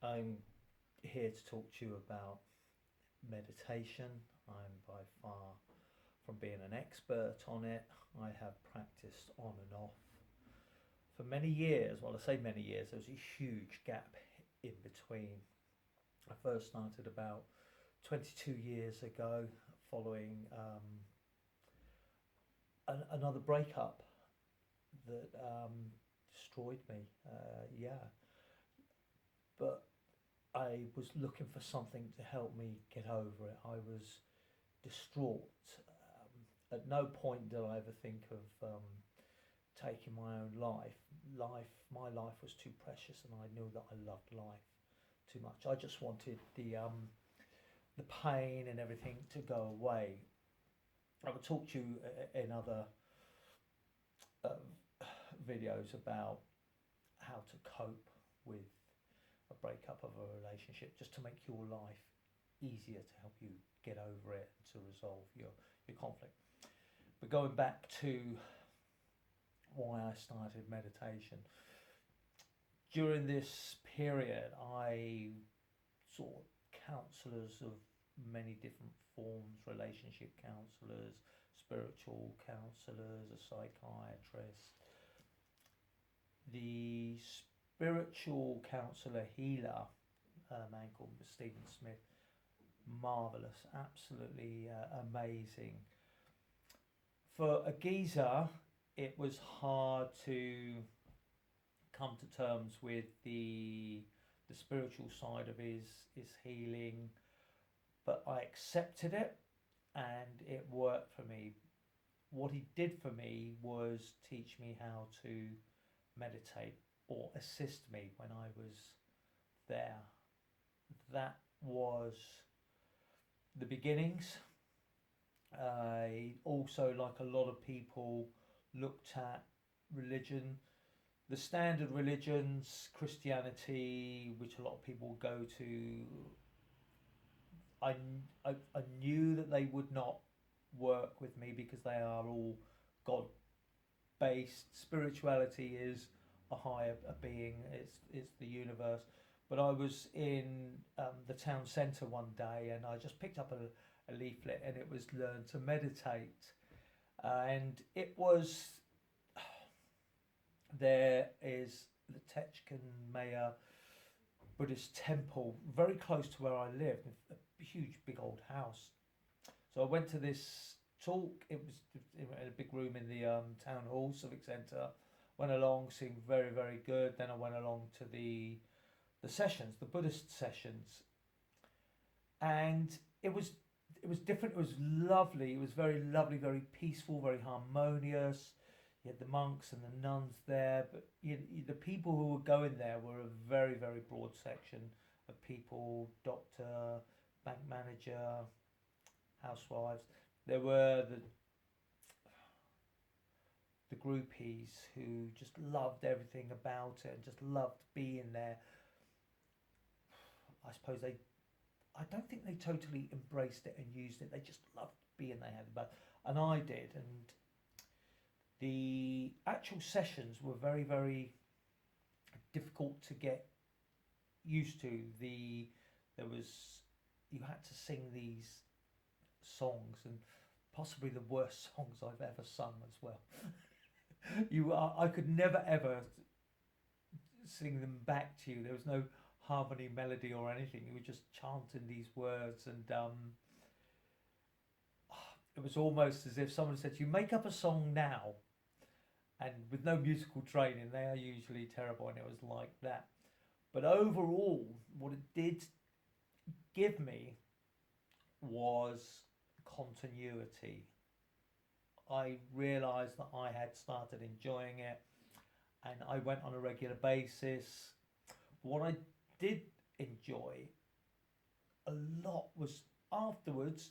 I'm here to talk to you about meditation. I'm by far from being an expert on it. I have practiced on and off for many years. Well, I say many years, there was a huge gap in between. I first started about 22 years ago following another breakup that destroyed me. Yeah, but I was looking for something to help me get over it. I was distraught. At no point did I ever think of taking my own life. My life was too precious, and I knew that I loved life too much. I just wanted the pain and everything to go away. I would talk to you in other um, videos about how to cope with a breakup of a relationship, just to make your life easier, to help you get over it, to resolve your conflict. But going back to why I started meditation, during this period I saw counsellors of many different forms: relationship counsellors, spiritual counsellors, a psychiatrist. The spiritual counsellor healer, a man called Stephen Smith, marvellous, absolutely amazing. For a geezer, it was hard to come to terms with the spiritual side of his healing, but I accepted it and it worked for me. What he did for me was teach me how to meditate, or assist me when I was there. That was the beginnings. I also, like a lot of people, looked at religion, the standard religions, Christianity, which a lot of people go to. I knew that they would not work with me because they are all God based. Spirituality is a higher a being. It's the universe. But I was in the town centre one day, and I just picked up a leaflet, and it was learn to meditate, and it was there is the Techken Maya Buddhist temple very close to where I live, a huge big old house. So I went to this talk. It was in a big room in the town hall, civic centre. Went along, seemed very very good. Then I went along to the sessions, the Buddhist sessions, and it was different. It was lovely. It was very lovely, very peaceful, very harmonious. You had the monks and the nuns there, but the people who were going there were a very very broad section of people: doctor, bank manager, housewives. There were the groupies who just loved everything about it and just loved being there. I suppose I don't think they totally embraced it and used it. They just loved being they had about, and I did. And the actual sessions were very very difficult to get used to. There was, you had to sing these songs, and possibly the worst songs I've ever sung as well. I could never ever sing them back to you. There was no harmony, melody, or anything. You were just chanting these words, and it was almost as if someone said to you, "Make up a song now." And with no musical training, they are usually terrible, and it was like that. But overall, what it did give me was continuity. I realised that I had started enjoying it, and I went on a regular basis. What I did enjoy a lot was afterwards.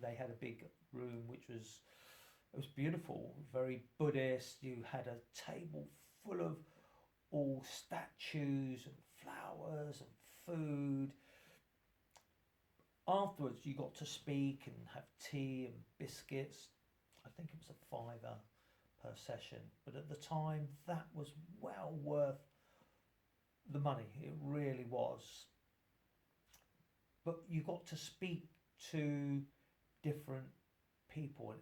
They had a big room which was, it was beautiful, very Buddhist. You had a table full of all statues and flowers and food. Afterwards, you got to speak and have tea and biscuits. I think it was a fiver per session, but at the time, that was well worth the money. It really was. But you got to speak to different people,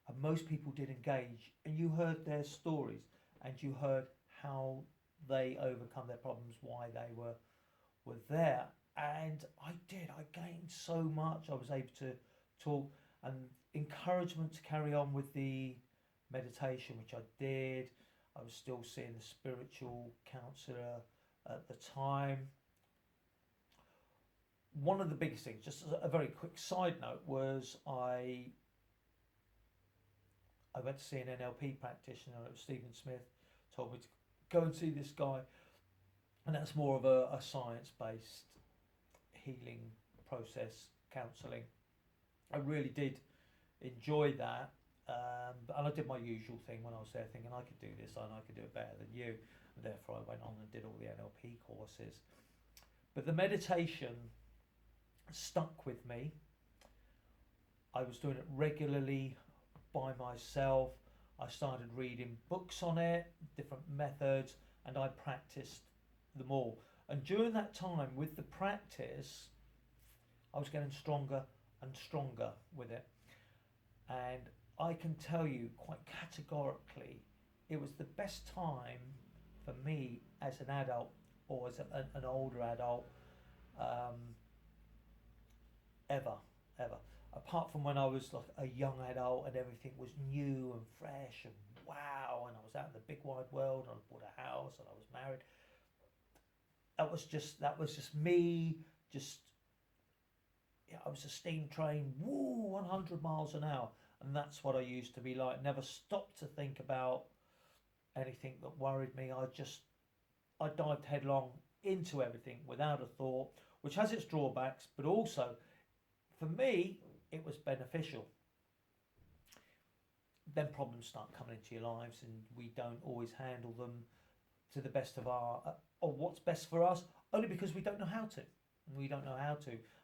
and most people did engage, and you heard their stories, and you heard how they overcome their problems, why they were there, and I did. I gained so much. I was able to talk and encouragement to carry on with the meditation, which I did. I was still seeing the spiritual counsellor at the time. One of the biggest things, just as a very quick side note, was I went to see an NLP practitioner. It was Stephen Smith. Told me to go and see this guy, and that's more of a science-based healing process, counselling. I really did enjoy that, and I did my usual thing when I was there, thinking I could do this and I could do it better than you. And therefore, I went on and did all the NLP courses. But the meditation stuck with me. I was doing it regularly by myself. I started reading books on it, different methods, and I practiced them all. And during that time, with the practice, I was getting stronger and stronger with it. And I can tell you quite categorically, it was the best time for me as an adult, or as an older adult, ever. Apart from when I was like a young adult and everything was new and fresh and wow, and I was out in the big wide world, and I bought a house and I was married. That was just me. I was a steam train, 100 miles an hour, and that's what I used to be like. Never stopped to think about anything that worried me. I dived headlong into everything without a thought, which has its drawbacks, but also for me it was beneficial. Then problems start coming into your lives, and we don't always handle them to the best of our or what's best for us, only because we don't know how to.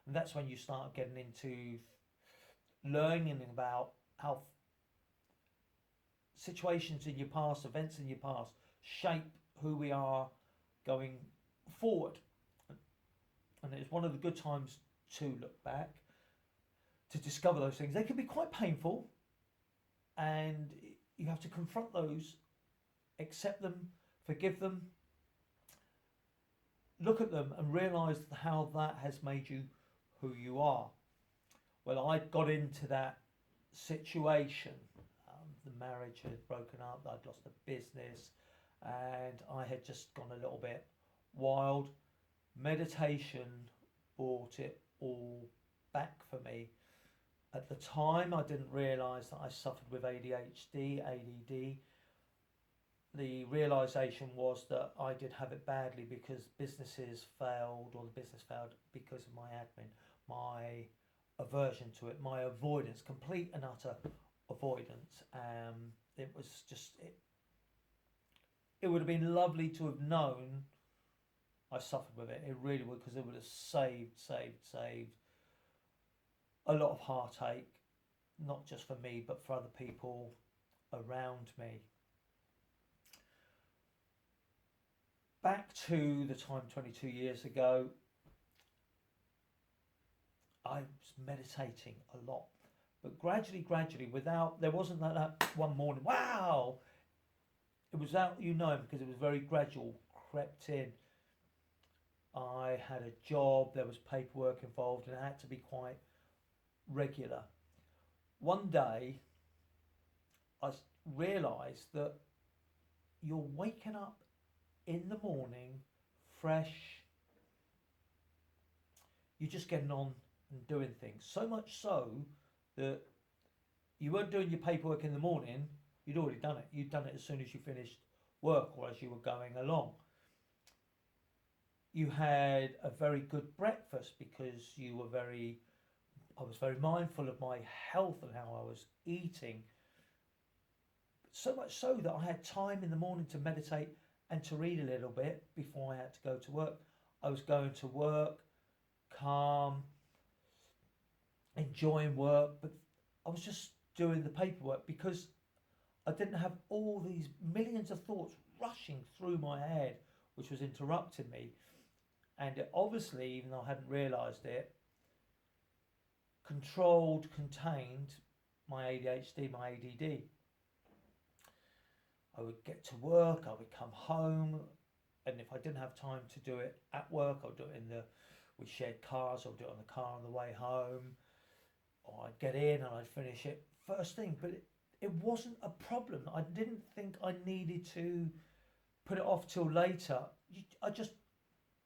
And that's when you start getting into learning about how situations in your past, events in your past, shape who we are going forward. And it's one of the good times to look back, to discover those things. They can be quite painful, and you have to confront those, accept them, forgive them, look at them and realise how that has made you who you are. Well, I got into that situation. The marriage had broken up, I'd lost the business, and I had just gone a little bit wild. Meditation brought it all back for me. At the time, I didn't realise that I suffered with ADHD, ADD. The realisation was that I did have it badly because businesses failed, or the business failed because of my admin, my aversion to it, my avoidance, complete and utter avoidance. It was just, it would have been lovely to have known I suffered with it. It really would, because it would have saved a lot of heartache, not just for me, but for other people around me. Back to the time 22 years ago, I was meditating a lot, but gradually, there wasn't that one morning, wow! It was out, because it was very gradual, crept in. I had a job, there was paperwork involved, and it had to be quite regular. One day, I realised that you're waking up in the morning, fresh, you're just getting on and doing things. So much so that you weren't doing your paperwork in the morning, you'd already done it. You'd done it as soon as you finished work or as you were going along. You had a very good breakfast because I was very mindful of my health and how I was eating. So much so that I had time in the morning to meditate and to read a little bit before I had to go to work. I was going to work, calm, enjoying work, but I was just doing the paperwork because I didn't have all these millions of thoughts rushing through my head which was interrupting me. And it obviously, even though I hadn't realised it, contained my ADHD, my ADD. I would get to work, I would come home, and if I didn't have time to do it at work, I would do it we shared cars, I would do it on the car on the way home, or I'd get in and I'd finish it first thing. But it wasn't a problem. I didn't think I needed to put it off till later. I just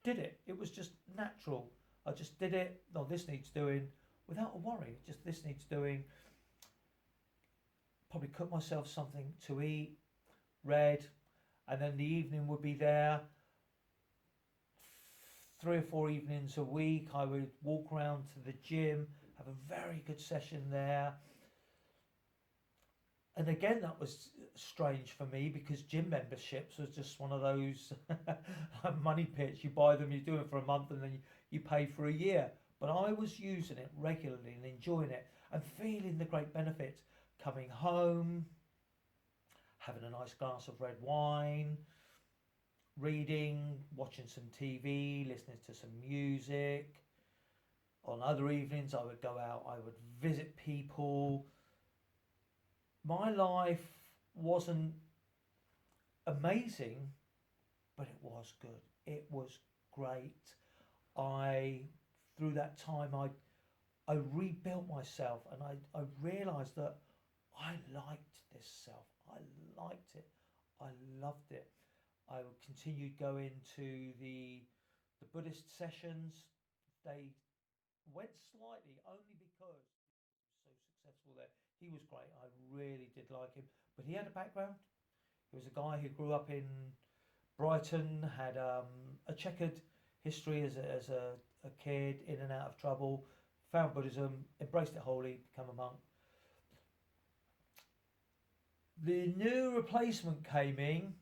did it. It was just natural. I just did it. No, this needs doing, without a worry. Just this needs doing. Probably cook myself something to eat, read, and then the evening would be there. 3 or 4 evenings a week, I would walk around to the gym, have a very good session there. And again, that was strange for me because gym memberships was just one of those money pits. You buy them, you do it for a month, and then you pay for a year. But I was using it regularly and enjoying it and feeling the great benefits. Coming home, having a nice glass of red wine, reading, watching some TV, listening to some music. On other evenings, I would go out, I would visit people. My life wasn't amazing, but it was good. It was great. Through that time, I rebuilt myself, and I realised that I liked this self. I liked it. I loved it. I continued going to the Buddhist sessions. They went slightly only because he was so successful there. He was great. I really did like him. But he had a background. He was a guy who grew up in Brighton, had a checkered history as a kid, in and out of trouble, found Buddhism, embraced it wholly, became a monk. The new replacement came in.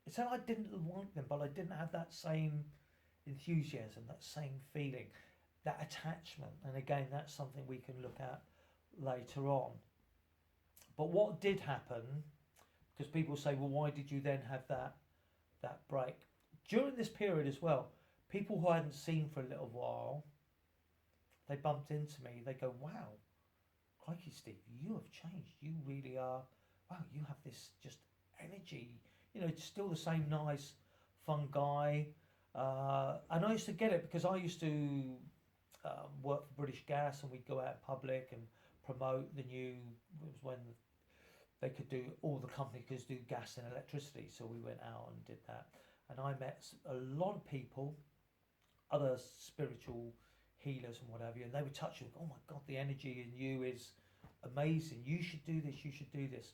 It's not I didn't like them, but I didn't have that same enthusiasm, that same feeling, that attachment. And again, that's something we can look at later on. But what did happen, because people say, well, why did you then have that break? During this period as well, people who I hadn't seen for a little while, they bumped into me. They go, wow, crikey, Steve, you have changed. You really are. Wow, you have this just energy. Still the same nice, fun guy. And I used to get it because I used to work for British Gas, and we'd go out in public and promote the new. It was when they could do, all the companies could do gas and electricity, so we went out and did that. And I met a lot of people, other spiritual healers and what have you, and they would touch you. Oh my God, the energy in you is amazing. You should do this. You should do this.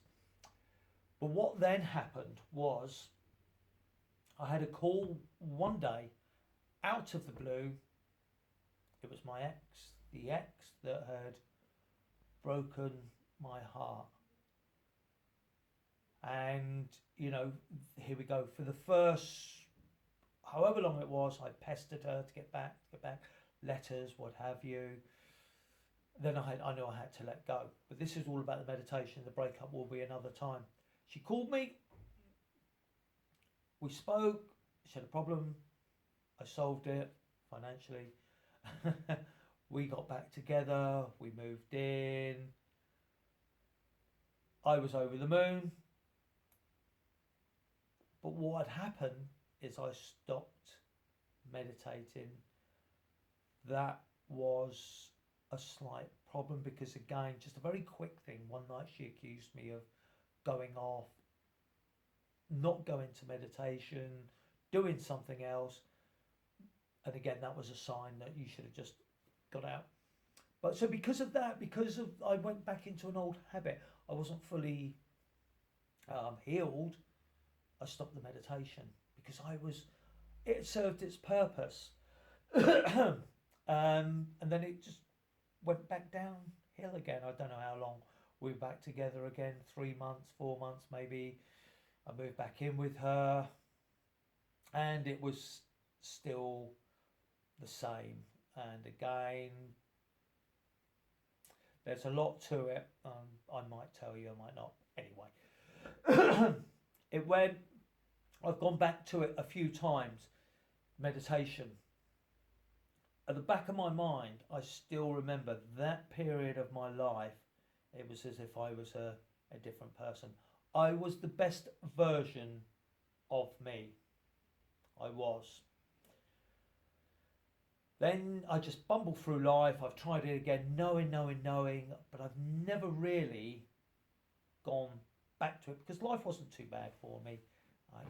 But what then happened was, I had a call one day, out of the blue. It was my ex, the ex that had broken my heart. And, here we go. For the first, however long it was, I pestered her to get back, letters, what have you. Then I knew I had to let go. But this is all about the meditation. The breakup will be another time. She called me. We spoke. She had a problem. I solved it financially. We got back together. We moved in. I was over the moon. But what had happened is I stopped meditating. That was a slight problem because, again, just a very quick thing. One night she accused me of going off, not going to meditation, doing something else. And again, that was a sign that you should have just got out. But so because of that, I went back into an old habit, I wasn't fully healed. I stopped the meditation because it served its purpose. And then it just went back downhill again. I don't know how long we were back together again, 3 months, 4 months maybe. I moved back in with her, and it was still the same. And again, there's a lot to it. I might tell you, I might not. Anyway, It went, I've gone back to it a few times, meditation. At the back of my mind, I still remember that period of my life. It was as if I was a different person. I was the best version of me. I was. Then I just bumble through life. I've tried it again, knowing, but I've never really gone back to it because life wasn't too bad for me. I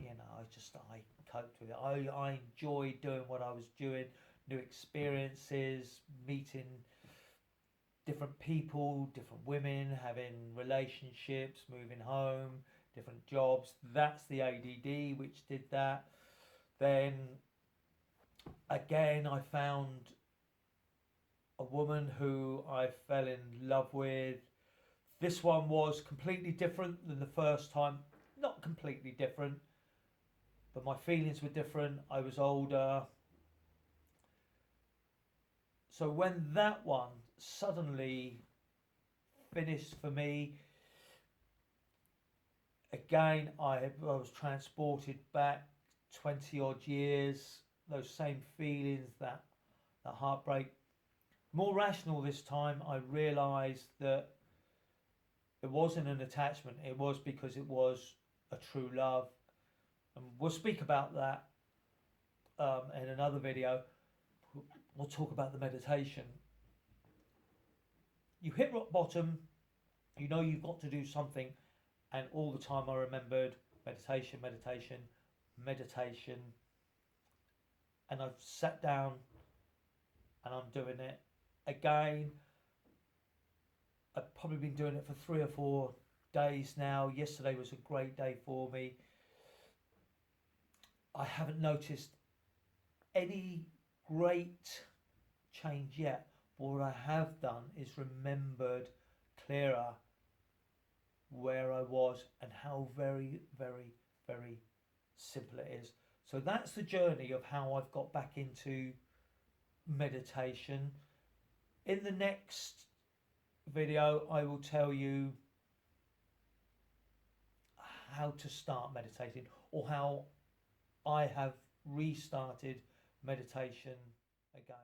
coped with it. I enjoyed doing what I was doing, new experiences, meeting different people, different women, having relationships, moving home, different jobs. That's the ADD which did that. Then again, I found a woman who I fell in love with. This one was completely different than the first time. Not completely different, but my feelings were different. I was older. So when that one suddenly finished for me, again, I was transported back 20 odd years, those same feelings, that heartbreak. More rational this time, I realised that it wasn't an attachment, it was because it was a true love. And we'll speak about that in another video. We'll talk about the meditation. You hit rock bottom, you know you've got to do something, and all the time I remembered meditation, meditation, meditation. And I've sat down and I'm doing it again. I've probably been doing it for 3 or 4 days now. Yesterday was a great day for me. I haven't noticed any great change yet. But what I have done is remembered clearer where I was and how very, very, very simple it is. So that's the journey of how I've got back into meditation. In the next video, I will tell you how to start meditating, or how I have restarted meditation again.